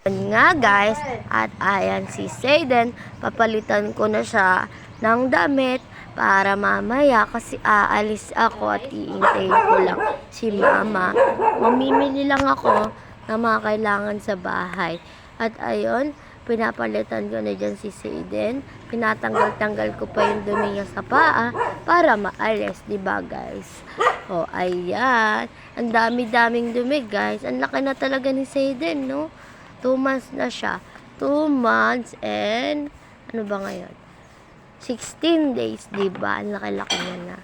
Yun nga guys, at ayan si Zayden, papalitan ko na siya ng damit para mamaya kasi aalis ako at iintayin ko lang si mama. Mamimili lang ako ng mga kailangan sa bahay. At ayun, pinapalitan ko na dyan si Zayden. Pinatanggal-tanggal ko pa yung dumi niya sa paa para maalis, diba guys? O ayan, ang dami-daming dumi guys. Ang laki na talaga ni Zayden, no? 2 months na siya. 2 months and ano ba ngayon? 16 days, diba? Ang laki-laki na.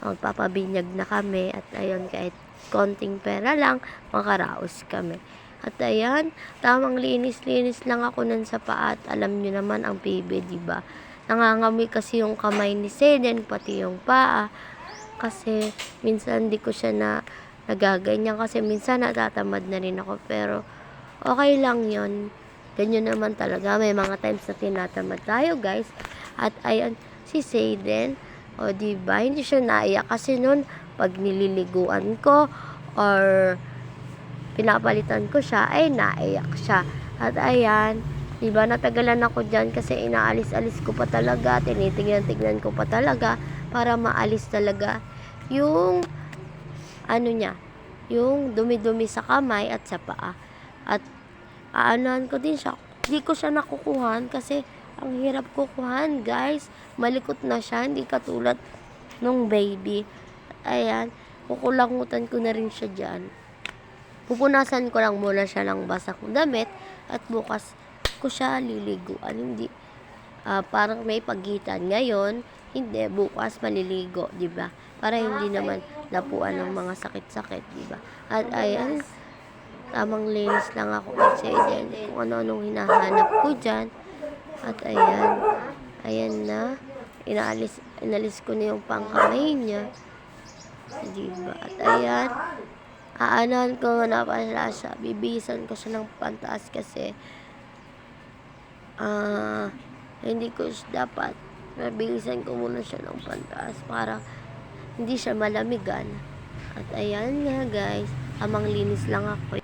Magpapabinyag na kami at ayun, kahit konting pera lang, makaraos kami. At ayan, tamang linis-linis lang ako nun sa paa at alam nyo naman ang PB, diba? Nangangamoy kasi yung kamay ni Zayden, pati yung paa. Kasi minsan di ko siya nagaganyan kasi minsan natatamad na rin ako, pero okay lang yon. Ganyan naman talaga. May mga times na tinatamad tayo, guys. At ayan, si Zayden, o diba, hindi siya naiyak kasi nun, pag nililiguan ko, or pinapalitan ko siya, ay naiyak siya. At ayan, diba, natagalan ako dyan kasi inaalis-alis ko pa talaga, tinitignan-tignan ko pa talaga, para maalis talaga yung, ano niya, yung dumi-dumi sa kamay at sa paa. At aanuhan ko din siya. Hindi ko siya nakukuhan kasi ang hirap kukuhan, guys. Malikot na siya, hindi katulad nung baby. Ayan, kukulangutan ko na rin siya dyan. Pupunasan ko lang muna siya ng basang damit at bukas ko siya liliguan. Hindi, parang may pagitan ngayon, hindi, bukas maliligo, diba? Para hindi naman lapuan ng mga sakit-sakit, diba? At ayan, tamang linis lang ako kasi dyan kung ano-anong hinahanap ko dyan. At ayan na, inalis ko na yung pangkamay niya, diba? At ayan, aanan ko na pala siya, bibisan ko siya ng pantaas kasi hindi ko dapat nabihisan ko muna siya ng pantaas para hindi siya malamigan. At ayan nga guys, tamang linis lang ako.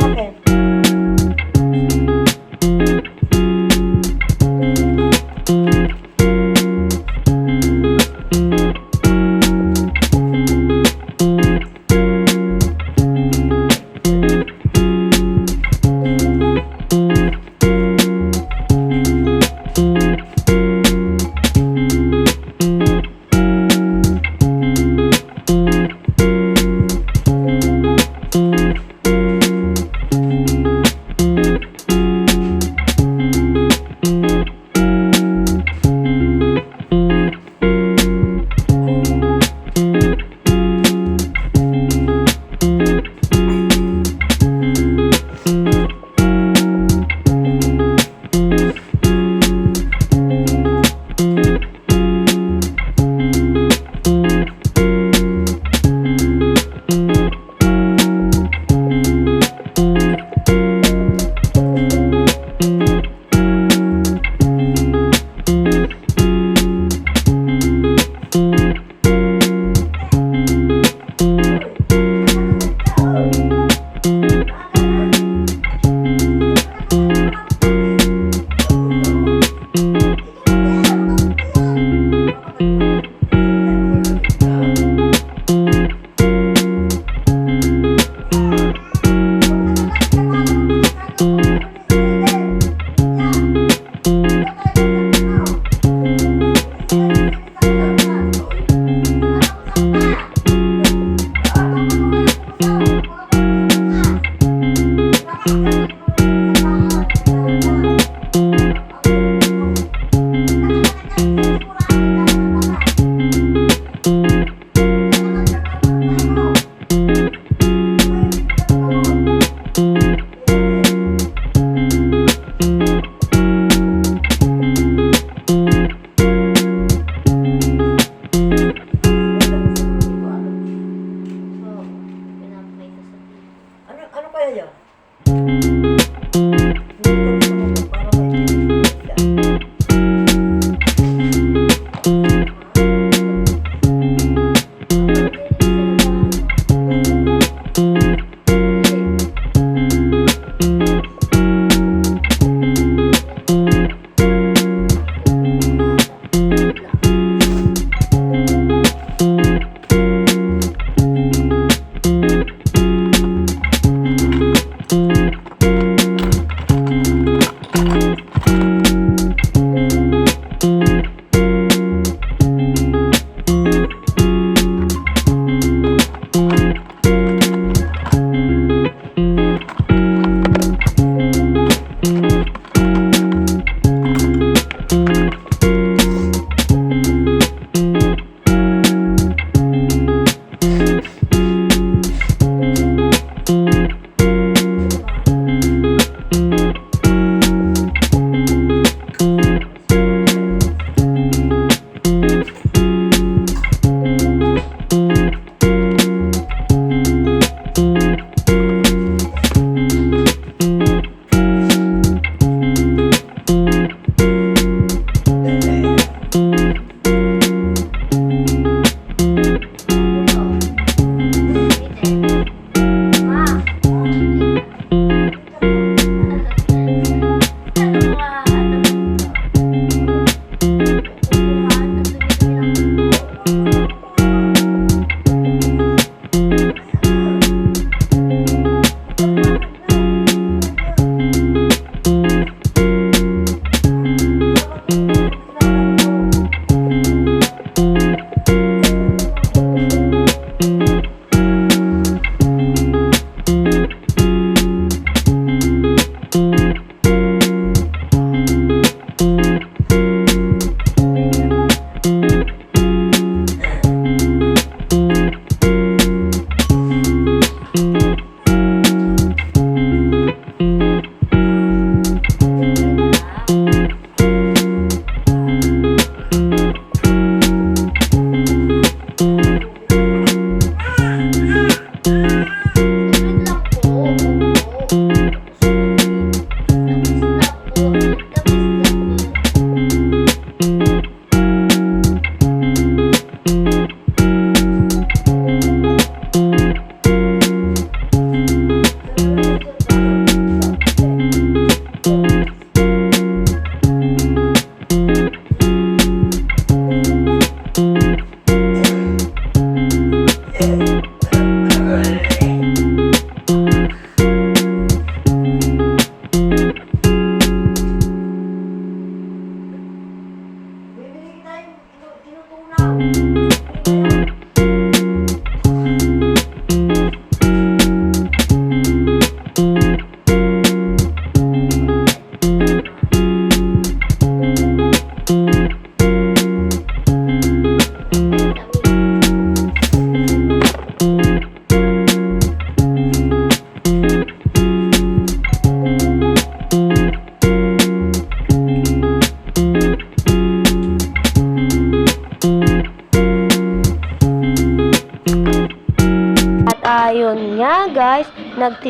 sa akin. Ano kaya yun? Para may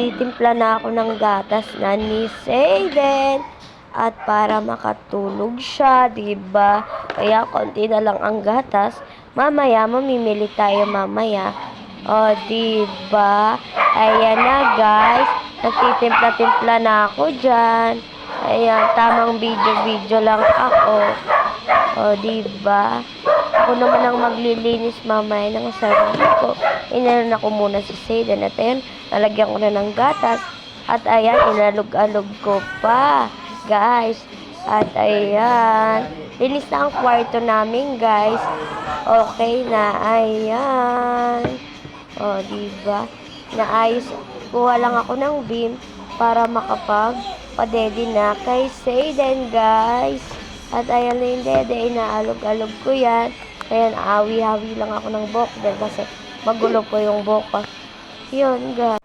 Nagtitimpla na ako ng gatas na ni Zayden. At para makatulog siya, diba? Kaya konti na lang ang gatas. Mamaya, mamimili tayo mamaya. O, diba? Ayan na, guys. Nagtitimpla-timpla na ako dyan. Ayan, tamang video-video lang ako. O, diba? Ako naman ang maglilinis mamaya ng sarili ko. Inanon ako muna si Zayden. At ayan, nalagyan ko na ng gatas. At ayan, inalog-alog ko pa, guys. At ayan, linis na ang kwarto namin, guys. Okay na, ayan. O, diba? Naayos, kuha lang ako ng beam para makapag-padede na kay Zayden, guys. At ayan na yung dede, inaalog-alog ko yan. Ayan, awi-hawi lang ako ng buhok dahil kasi magulo po yung buhok ko. Yun, guys.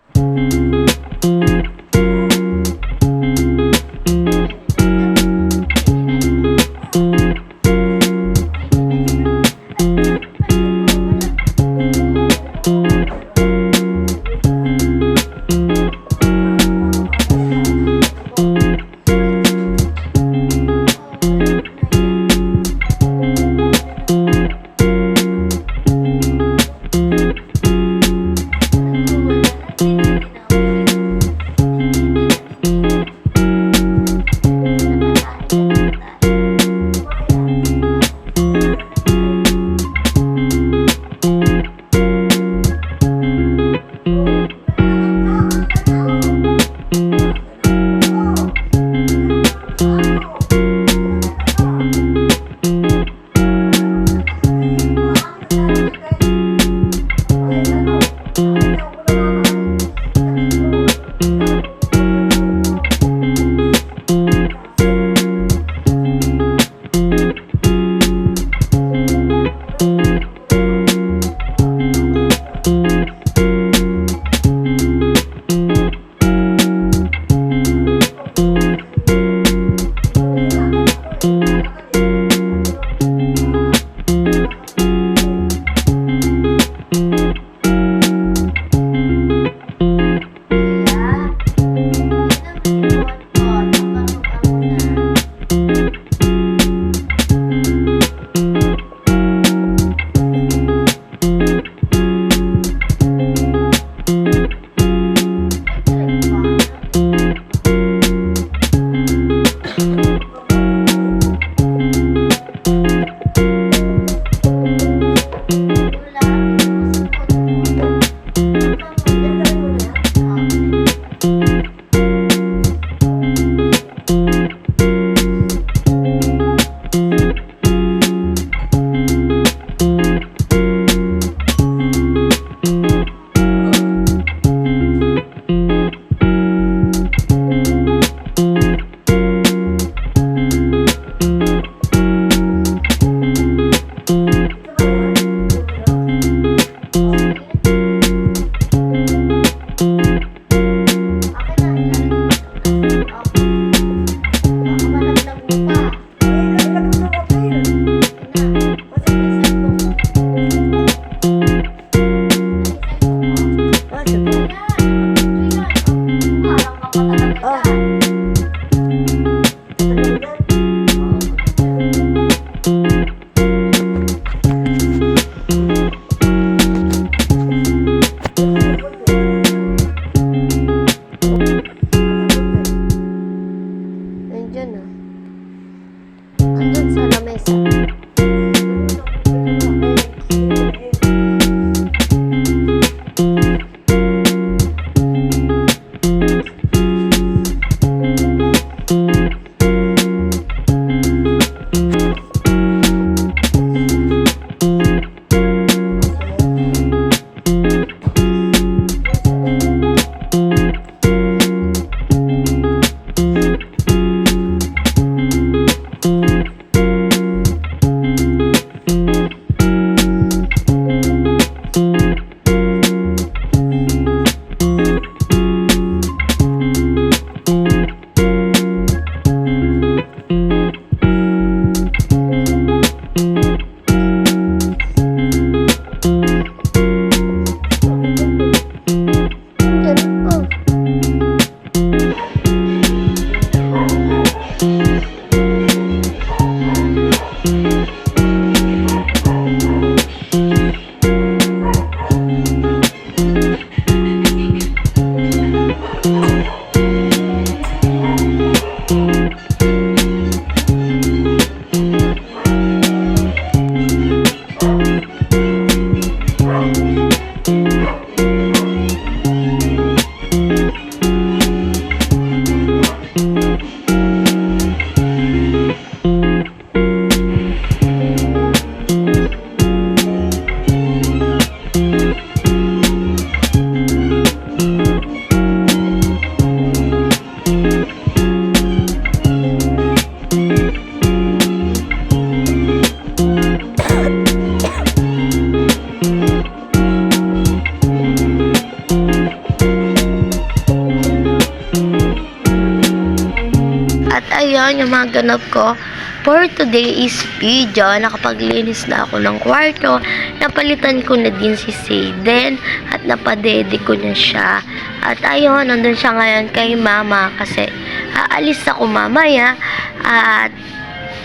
At ayun, yung mga ganap ko for today's video. Nakapaglinis na ako ng kwarto. Napalitan ko na din si Zayden at napadede ko na siya. At ayun, nandun siya ngayon kay mama kasi aalis ako mamaya at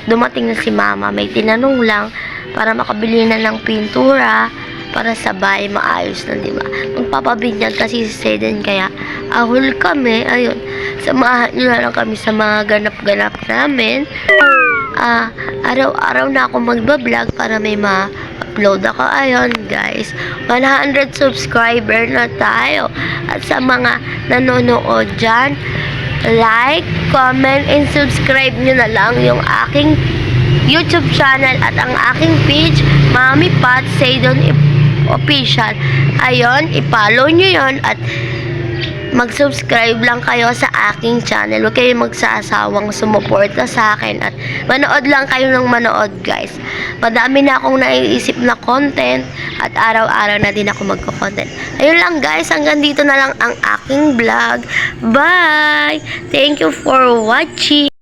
dumating na si mama. May tinanong lang para makabili na ng pintura para sa bahay maayos na, di ba? Magpapabinyag kasi si Zayden kaya ahol kami. Ayun, samahan nyo na lang kami sa mga ganap-ganap namin. Araw-araw na ako magbablog para may ma-upload ako. Ayun guys, 100 subscriber na tayo. At sa mga nanonood dyan, like, comment, and subscribe nyo na lang yung aking YouTube channel at ang aking page, Mami Pat Zayden Official. Ayun, i-follow nyo yon at mag-subscribe lang kayo sa aking channel. Huwag kayong magsasawang sumuporta sa akin at manood lang kayo ng manood guys. Madami na akong naiisip na content at araw-araw na din ako magko-content. Ayun lang guys, hanggang dito na lang ang aking vlog. Bye! Thank you for watching!